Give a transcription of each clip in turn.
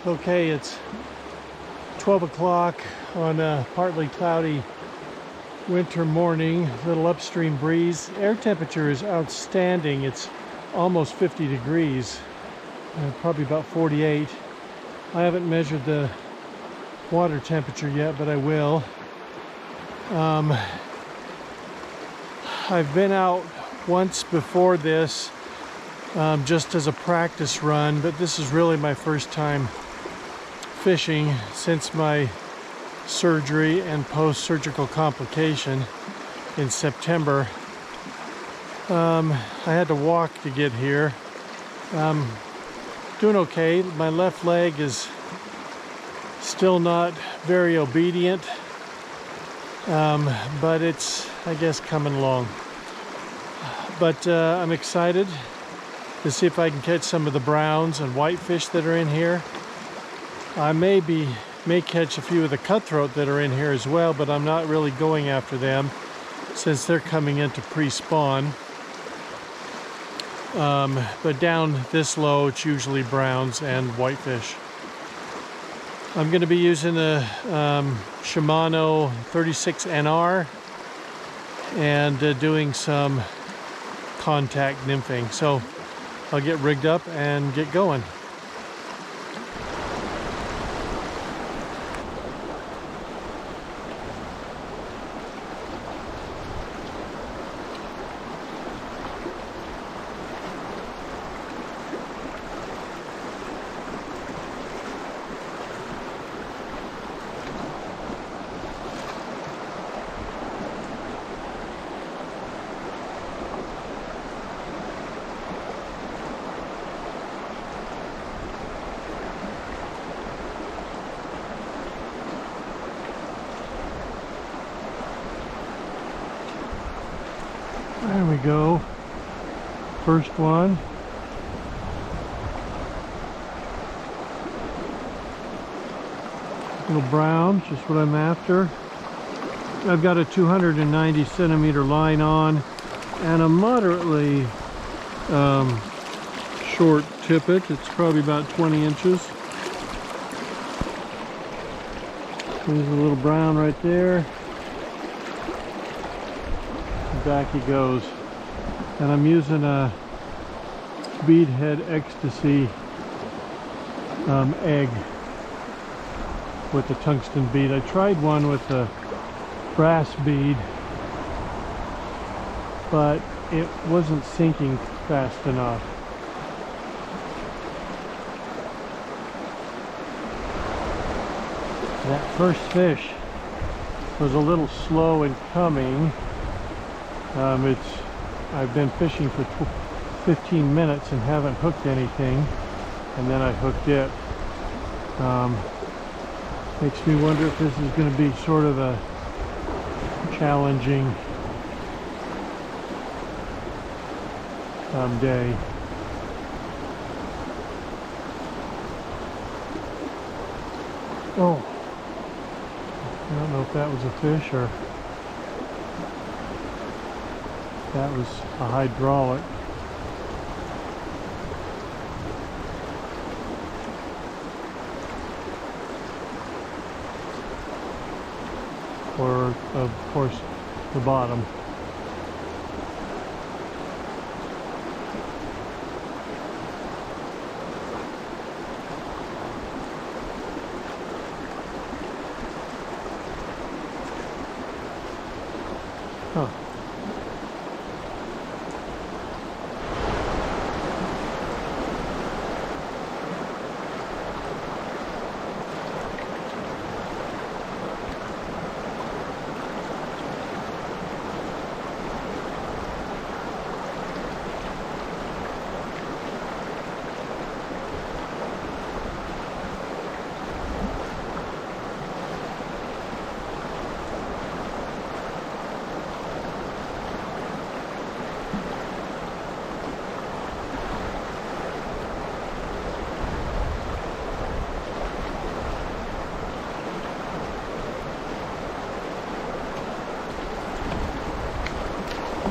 Okay, it's 12 o'clock on a partly cloudy winter morning, little upstream breeze. Air temperature is outstanding. It's almost 50 degrees, probably about 48. I haven't measured the water temperature yet, but I will. I've been out once before this, just as a practice run, but this is really my first time fishing since my surgery and post-surgical complication in September. I had to walk to get here. Doing okay. My left leg is still not very obedient, but it's, I guess, coming along. But I'm excited to see if I can catch some of the browns and whitefish that are in here. I may catch a few of the cutthroat that are in here as well, but I'm not really going after them since they're coming into pre-spawn. But down this low, it's usually browns and whitefish. I'm going to be using a Shimano 36NR and doing some contact nymphing. So I'll get rigged up and get going. There we go. First one. Little brown, just what I'm after. I've got a 290 centimeter line on and a moderately short tippet. It's probably about 20 inches. There's a little brown right there. Back he goes, and I'm using a beadhead ecstasy egg with the tungsten bead. I tried one with a brass bead, but it wasn't sinking fast enough. That first fish was a little slow in coming. I've been fishing for 15 minutes and haven't hooked anything, and then I hooked it. Makes me wonder if this is going to be sort of a challenging day. Oh, I don't know if that was a fish or that was a hydraulic. Or, of course, the bottom. Huh.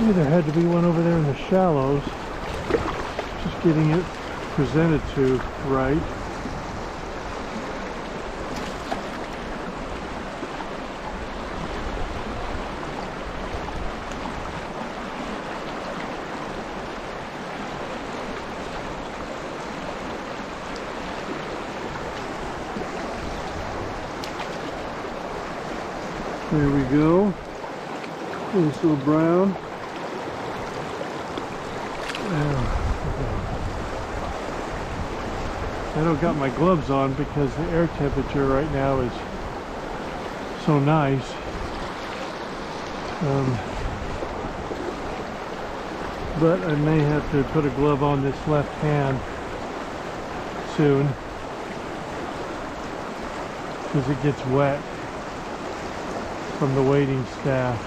There had to be one over there in the shallows. Just getting it presented to right. There we go. Nice little brown. I don't got my gloves on because the air temperature right now is so nice. But I may have to put a glove on this left hand soon because it gets wet from the waiting staff.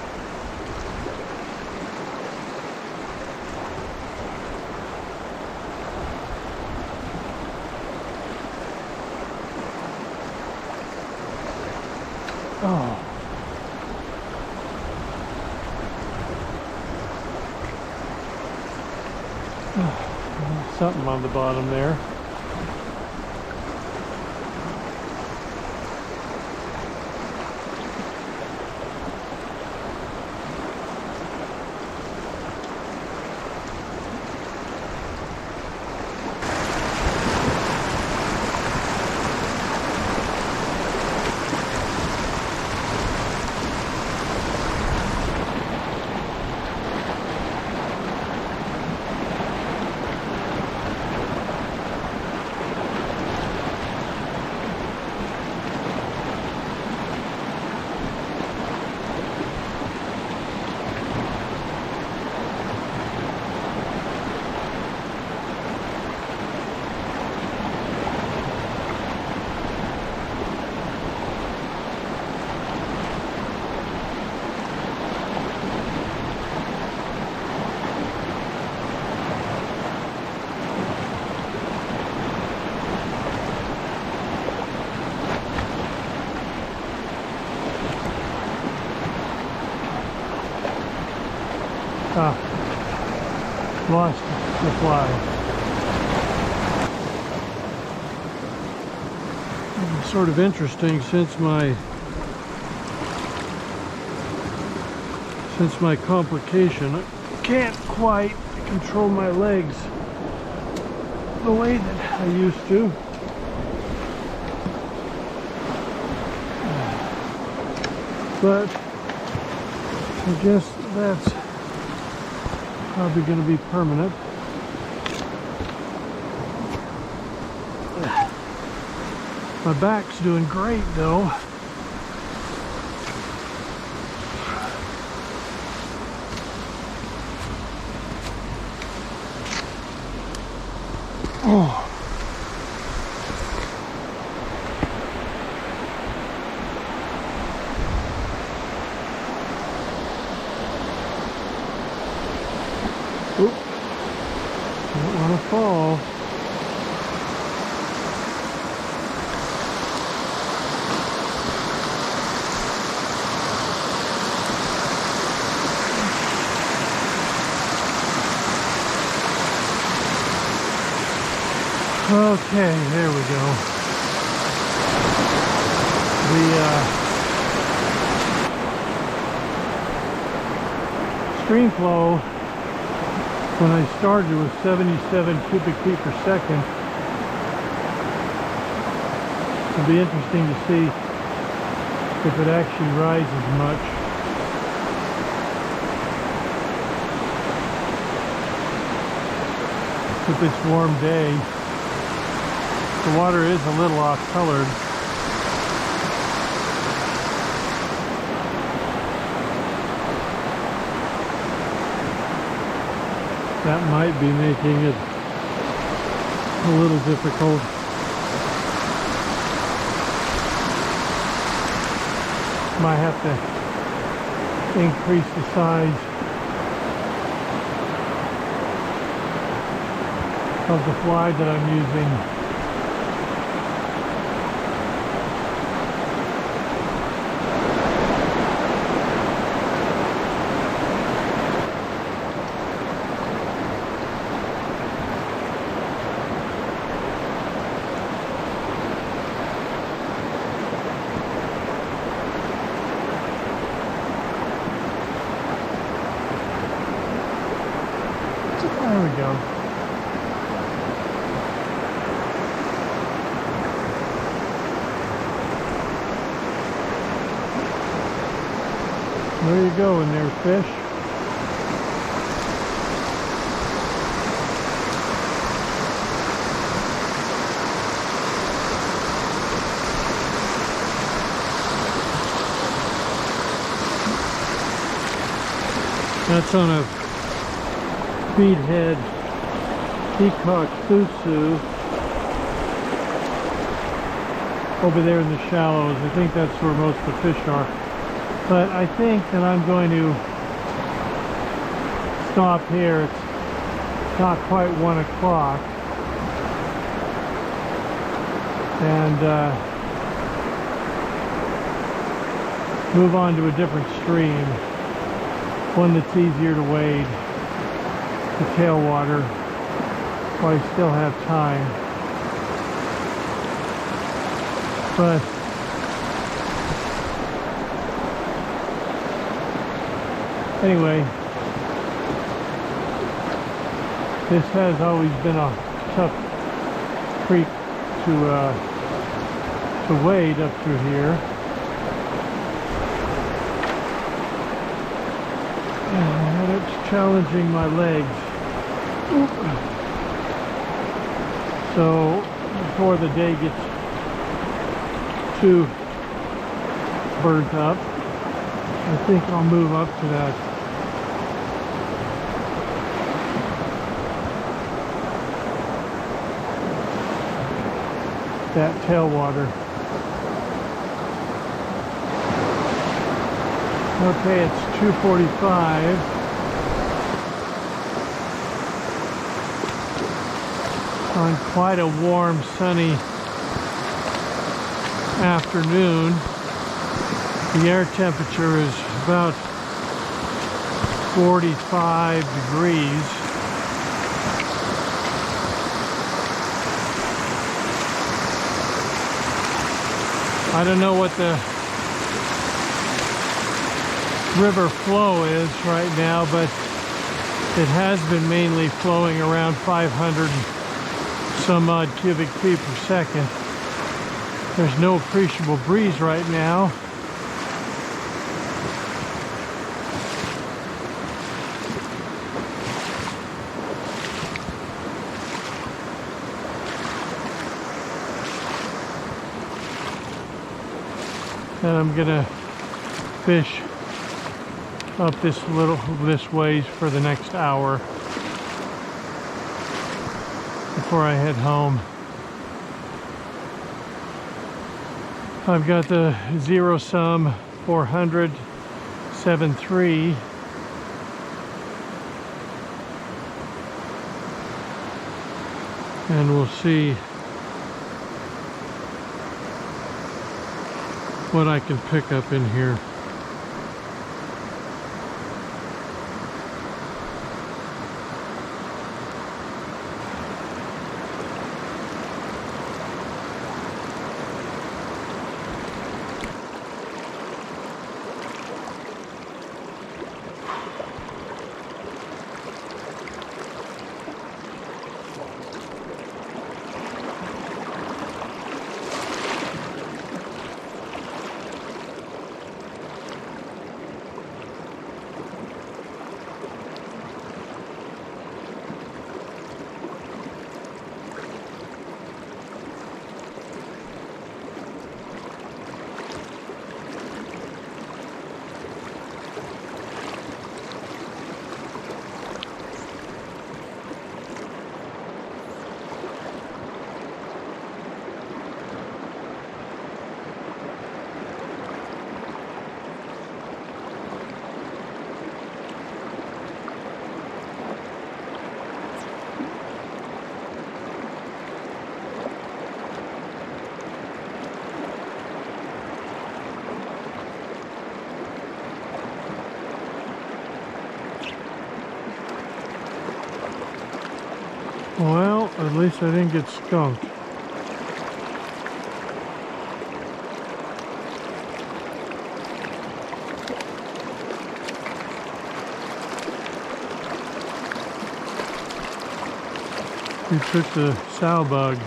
Oh. Something on the bottom there. Lost the fly. It's sort of interesting since my complication, I can't quite control my legs the way that I used to. But I guess that's probably going to be permanent. My back's doing great though. Oh. Oop. Don't want to fall. Okay, there we go. The stream flow when I started was 77 cubic feet per second. It'll be interesting to see if it actually rises much. With this warm day, the water is a little off-colored. That might be making it a little difficult. Might have to increase the size of the fly that I'm using. There we go. There you go in there, fish. That's on a speedhead peacock thusu over there in the shallows. I think that's where most of the fish are. But I think that I'm going to stop here. It's not quite 1 o'clock. And move on to a different stream. One that's easier to wade. The tailwater. While I still have time. But anyway, this has always been a tough creek to wade up through here. And it's challenging my legs. So before the day gets too burnt up, I think I'll move up to that tailwater. Okay, it's 2:45. On quite a warm, sunny afternoon. The air temperature is about 45 degrees. I don't know what the river flow is right now, but it has been mainly flowing around 500 some odd cubic feet per second. There's no appreciable breeze right now. And I'm gonna fish up this ways for the next hour before I head home. I've got the zero sum 400 7.3. And we'll see what I can pick up in here. Well, at least I didn't get skunked. We took the sow bug.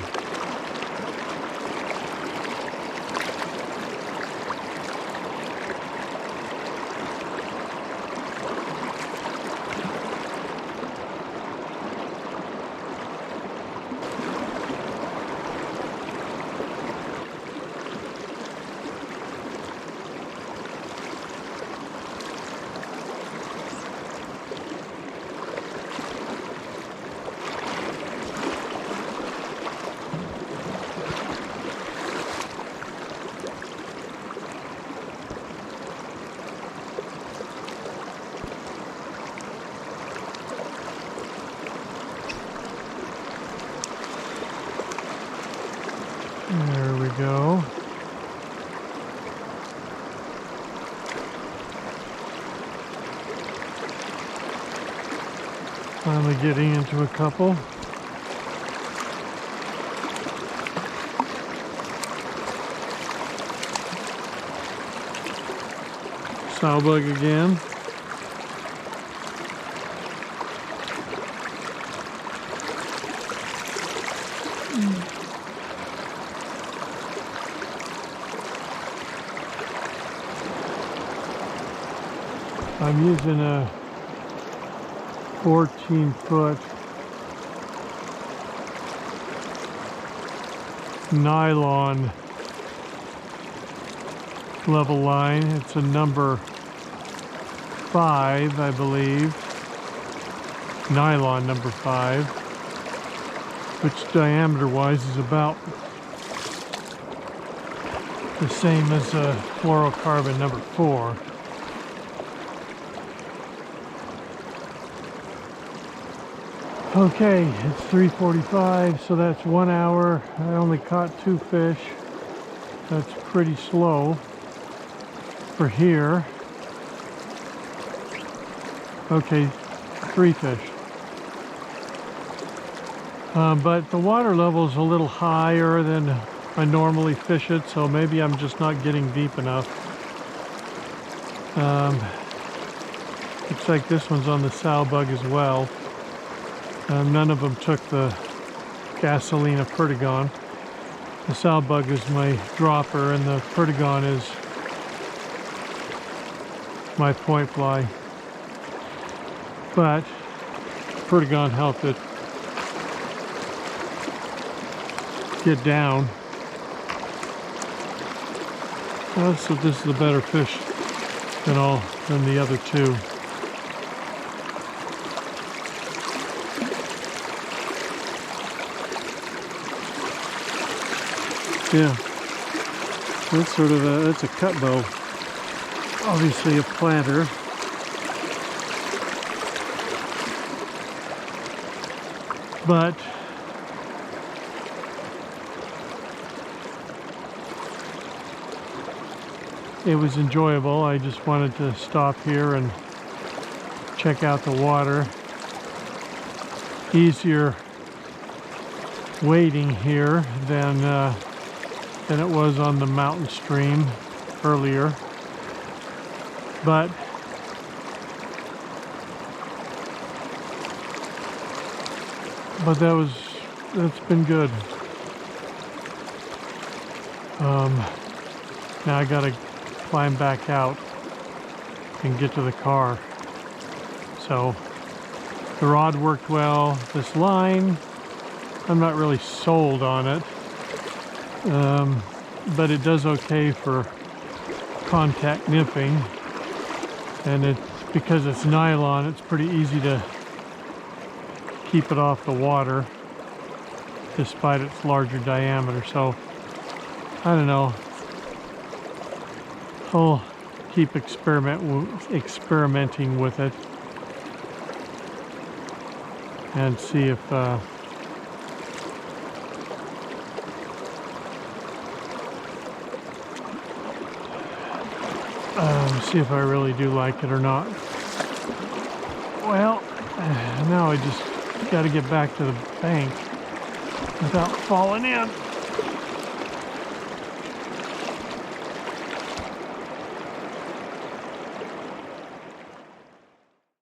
Finally getting into a couple. Sowbug again. I'm using a 14-foot nylon level line. It's a number 5, I believe. Nylon number 5, which diameter-wise is about the same as a fluorocarbon number 4. Okay, it's 3:45, so that's 1 hour. I only caught 2 fish. That's pretty slow for here. Okay, 3 fish. But the water level is a little higher than I normally fish it, so maybe I'm just not getting deep enough. Looks like this one's on the Sowbug as well. None of them took the Gasolina Perdigon. The Sowbug is my dropper and the Perdigon is my point fly. But Perdigon helped it get down. So this is a better fish than the other two. Yeah, that's a cut bow. Obviously a planter. But it was enjoyable. I just wanted to stop here and check out the water. Easier wading here than it was on the mountain stream earlier. But that's been good. Now I gotta climb back out and get to the car. So the rod worked well. This line, I'm not really sold on it, but it does okay for contact nymphing, and it's because it's nylon, it's pretty easy to keep it off the water despite its larger diameter. So I don't know, I'll keep experimenting with it and see if I really do like it or not. Well, now I just got to get back to the bank without falling in.